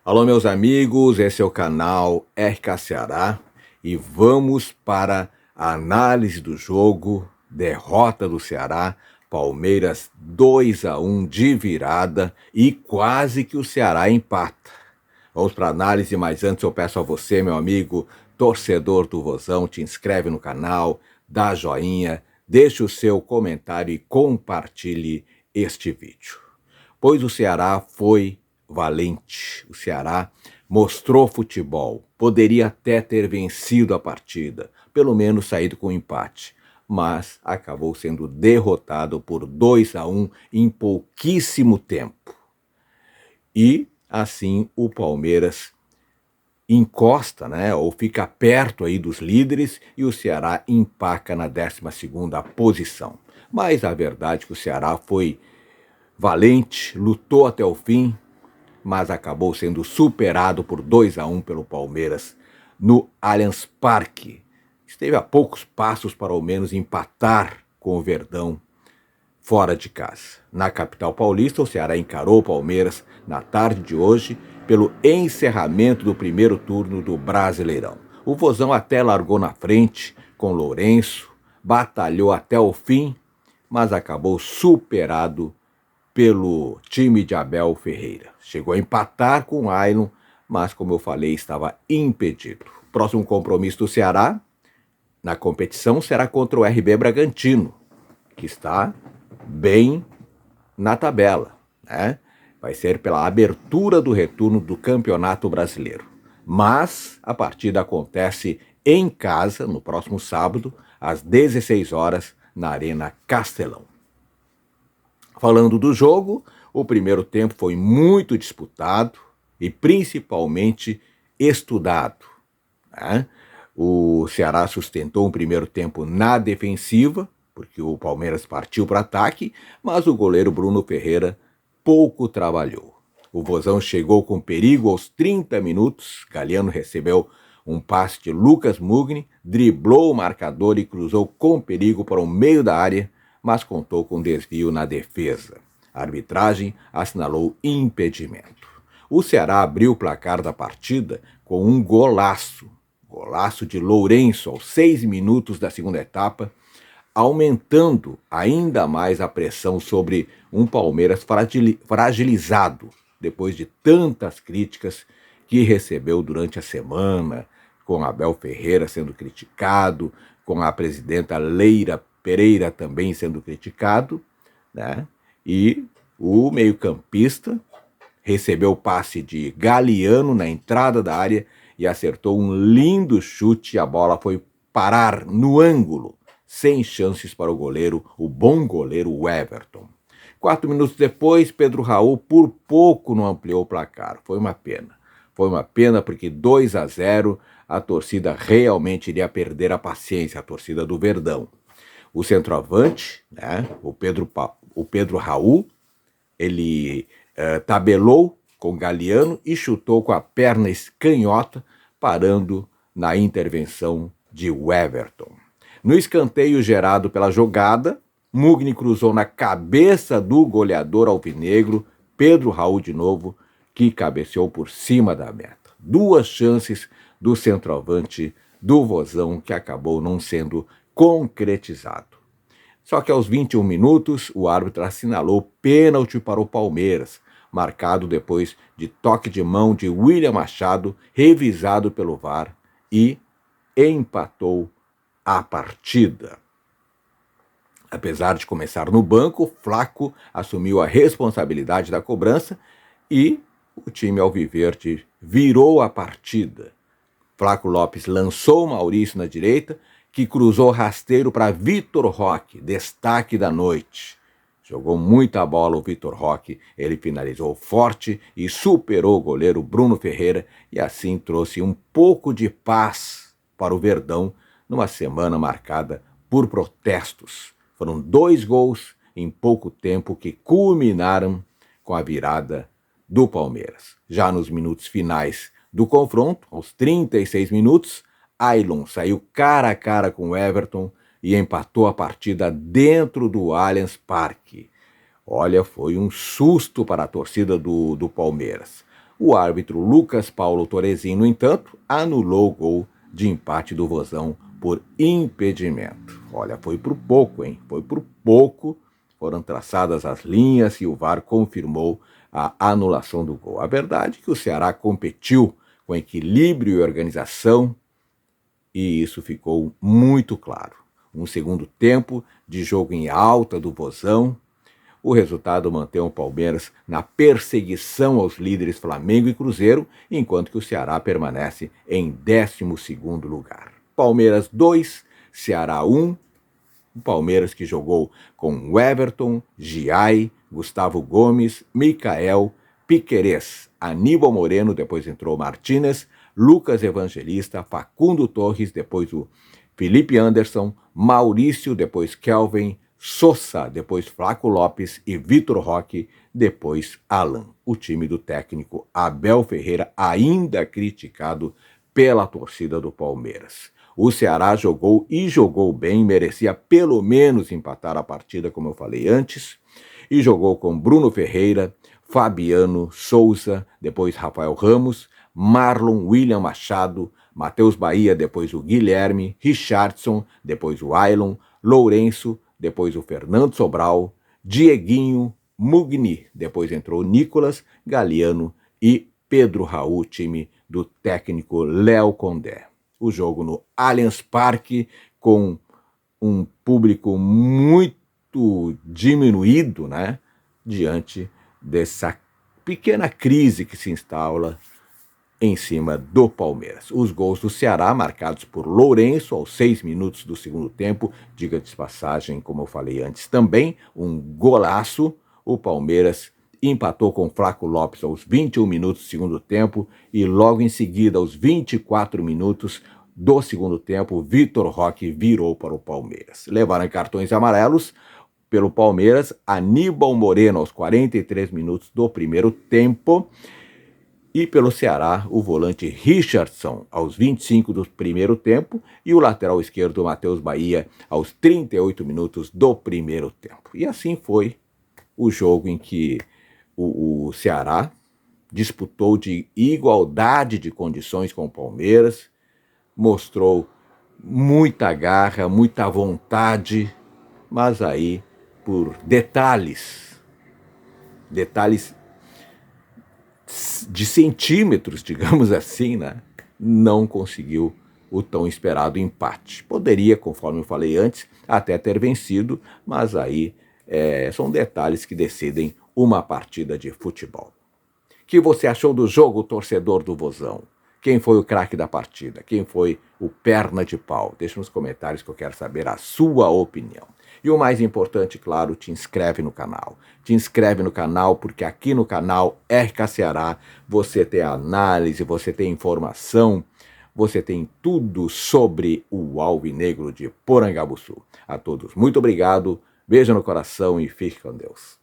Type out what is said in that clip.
Alô, meus amigos, esse é o canal RK Ceará e vamos para a análise do jogo, derrota do Ceará, Palmeiras 2-1 de virada e quase que o Ceará empata. Vamos para a análise, mas antes eu peço a você, meu amigo, torcedor do Vozão, te inscreve no canal, dá joinha, deixe o seu comentário e compartilhe este vídeo. Pois o Ceará foi valente, o Ceará mostrou futebol, poderia até ter vencido a partida, pelo menos saído com empate, mas acabou sendo derrotado por 2-1 em pouquíssimo tempo. E assim o Palmeiras encosta, ou fica perto aí dos líderes e o Ceará empaca na 12ª posição. Mas a verdade é que o Ceará foi valente, lutou até o fim, mas acabou sendo superado por 2-1 pelo Palmeiras no Allianz Parque. Esteve a poucos passos para ao menos empatar com o Verdão fora de casa. Na capital paulista, o Ceará encarou o Palmeiras na tarde de hoje pelo encerramento do primeiro turno do Brasileirão. O Vozão até largou na frente com Lourenço, batalhou até o fim, mas acabou superado pelo time de Abel Ferreira. Chegou a empatar com o Ailon, mas como eu falei, estava impedido. O próximo compromisso do Ceará na competição será contra o RB Bragantino, que está bem na tabela, Vai ser pela abertura do retorno do Campeonato Brasileiro. Mas a partida acontece em casa no próximo sábado, às 16 horas, na Arena Castelão. Falando do jogo, o primeiro tempo foi muito disputado e principalmente estudado. O Ceará sustentou um primeiro tempo na defensiva, porque o Palmeiras partiu para ataque, mas o goleiro Bruno Ferreira pouco trabalhou. O Vozão chegou com perigo aos 30 minutos, Galhardo recebeu um passe de Lucas Mugni, driblou o marcador e cruzou com perigo para o meio da área, mas contou com desvio na defesa. A arbitragem assinalou impedimento. O Ceará abriu o placar da partida com um golaço de Lourenço aos 6 minutos da segunda etapa, aumentando ainda mais a pressão sobre um Palmeiras fragilizado depois de tantas críticas que recebeu durante a semana, com Abel Ferreira sendo criticado, com a presidenta Leila Pereira também sendo criticado, E o meio-campista recebeu o passe de Galhardo na entrada da área e acertou um lindo chute e a bola foi parar no ângulo, sem chances para o goleiro, o bom goleiro Everton. 4 minutos depois, Pedro Raul por pouco não ampliou o placar. Foi uma pena. Foi uma pena porque 2-0 a torcida realmente iria perder a paciência, a torcida do Verdão. O centroavante, o Pedro Raul, ele tabelou com Galhardo e chutou com a perna canhota, parando na intervenção de Everton. No escanteio gerado pela jogada, Mugni cruzou na cabeça do goleador alvinegro, Pedro Raul de novo, que cabeceou por cima da meta. 2 chances do centroavante do Vozão que acabou não sendo concretizado. Só que aos 21 minutos, o árbitro assinalou pênalti para o Palmeiras, marcado depois de toque de mão de William Machado, revisado pelo VAR, e empatou a partida. Apesar de começar no banco, Flaco assumiu a responsabilidade da cobrança e o time alviverde virou a partida. Flaco Lopes lançou Maurício na direita, que cruzou rasteiro para Vitor Roque, destaque da noite. Jogou muita bola o Vitor Roque, ele finalizou forte e superou o goleiro Bruno Ferreira e assim trouxe um pouco de paz para o Verdão numa semana marcada por protestos. Foram 2 gols em pouco tempo que culminaram com a virada do Palmeiras. Já nos minutos finais do confronto, aos 36 minutos, Ailon saiu cara a cara com o Everton e empatou a partida dentro do Allianz Parque. Olha, foi um susto para a torcida do Palmeiras. O árbitro Lucas Paulo Torezin, no entanto, anulou o gol de empate do Vozão por impedimento. Olha, foi por pouco, hein? Foi por pouco. Foram traçadas as linhas e o VAR confirmou a anulação do gol. A verdade é que o Ceará competiu com equilíbrio e organização e isso ficou muito claro. Um segundo tempo de jogo em alta do Vozão. O resultado mantém o Palmeiras na perseguição aos líderes Flamengo e Cruzeiro, enquanto que o Ceará permanece em 12º lugar. Palmeiras 2, Ceará 1. O Palmeiras que jogou com Everton, Giai, Gustavo Gomes, Micael, Piquerez, Aníbal Moreno, depois entrou Martínez, Lucas Evangelista, Facundo Torres, depois o Felipe Anderson, Maurício, depois Kelvin, Sosa, depois Flaco Lopes e Vitor Roque, depois Alan. O time do técnico Abel Ferreira, ainda criticado pela torcida do Palmeiras. O Ceará jogou e jogou bem, merecia pelo menos empatar a partida, como eu falei antes, e jogou com Bruno Ferreira, Fabiano, Souza, depois Rafael Ramos, Marlon, William Machado, Matheus Bahia, depois o Guilherme, Richardson, depois o Ailon, Lourenço, depois o Fernando Sobral, Dieguinho, Mugni, depois entrou Nicolas, Galeano e Pedro Raul, time do técnico Léo Condé. O jogo no Allianz Parque, com um público muito diminuído, né, diante dessa pequena crise que se instala em cima do Palmeiras. Os gols do Ceará, marcados por Lourenço aos 6 minutos do segundo tempo, diga de passagem, como eu falei antes, também um golaço. O Palmeiras empatou com Flaco Lopes aos 21 minutos do segundo tempo e logo em seguida, aos 24 minutos do segundo tempo, Vitor Roque virou para o Palmeiras. Levaram cartões amarelos pelo Palmeiras, Aníbal Moreno aos 43 minutos do primeiro tempo e pelo Ceará, o volante Richardson aos 25 do primeiro tempo e o lateral esquerdo Matheus Bahia aos 38 minutos do primeiro tempo. E assim foi o jogo em que o Ceará disputou de igualdade de condições com o Palmeiras, mostrou muita garra, muita vontade, mas aí por detalhes de centímetros, digamos assim, né, não conseguiu o tão esperado empate. Poderia, conforme eu falei antes, até ter vencido, mas aí são detalhes que decidem uma partida de futebol. O que você achou do jogo, torcedor do Vozão? Quem foi o craque da partida? Quem foi o perna de pau? Deixa nos comentários que eu quero saber a sua opinião. E o mais importante, claro, te inscreve no canal. Te inscreve no canal, porque aqui no canal RK Ceará você tem análise, você tem informação, você tem tudo sobre o Alvinegro de Porangabuçu. A todos, muito obrigado, beijo no coração e fique com Deus.